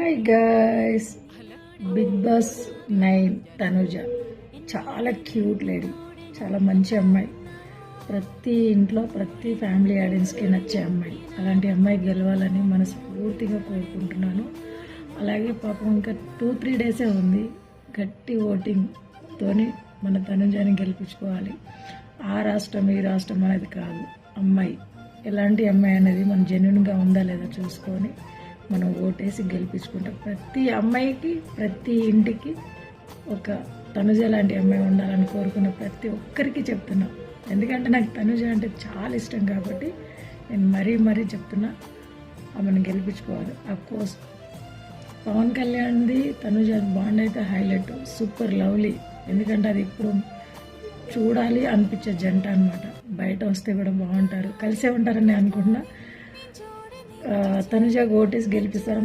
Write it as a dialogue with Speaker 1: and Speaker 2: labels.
Speaker 1: Hi guys, Bigg Boss 9 Tanuja చాలా cute lady, చాలా మంచి అమ్మాయి. ప్రతి ఇంట్లో ప్రతి ఫ్యామిలీ ఆడియన్స్కి నచ్చే అమ్మాయి. అలాంటి అమ్మాయి గెలవాలని మనస్ఫూర్తిగా కోరుకుంటున్నాను. అలాగే పాపం ఇంకా 2-3 డేసే ఉంది. గట్టి ఓటింగ్తోని మన తనుజాని గెలిపించుకోవాలి. ఆ రాష్ట్రం ఈ రాష్ట్రం అనేది కాదు, అమ్మాయి ఎలాంటి అమ్మాయి అనేది మనం జెన్యున్గా ఉందా లేదా చూసుకొని మనం ఓటేసి గెలిపించుకుంటాం. ప్రతి అమ్మాయికి ప్రతి ఇంటికి ఒక తనుజ లాంటి అమ్మాయి ఉండాలని కోరుకున్న ప్రతి ఒక్కరికి చెప్తున్నా. ఎందుకంటే నాకు తనుజ అంటే చాలా ఇష్టం కాబట్టి నేను మరీ చెప్తున్నా, ఆమెను గెలిపించుకోవాలి. అఫ్కోర్స్ పవన్ కళ్యాణ్ది తనుజ బాండ్ అయితే హైలైట్, సూపర్ లవ్లీ. ఎందుకంటే అది ఇప్పుడు చూడాలి అనిపించే జంట అనమాట. బయట వస్తే కూడా బాగుంటారు, కలిసే ఉంటారని అనుకుంటున్నా. తనుజ ఓటేసి గెలిపిస్తారు.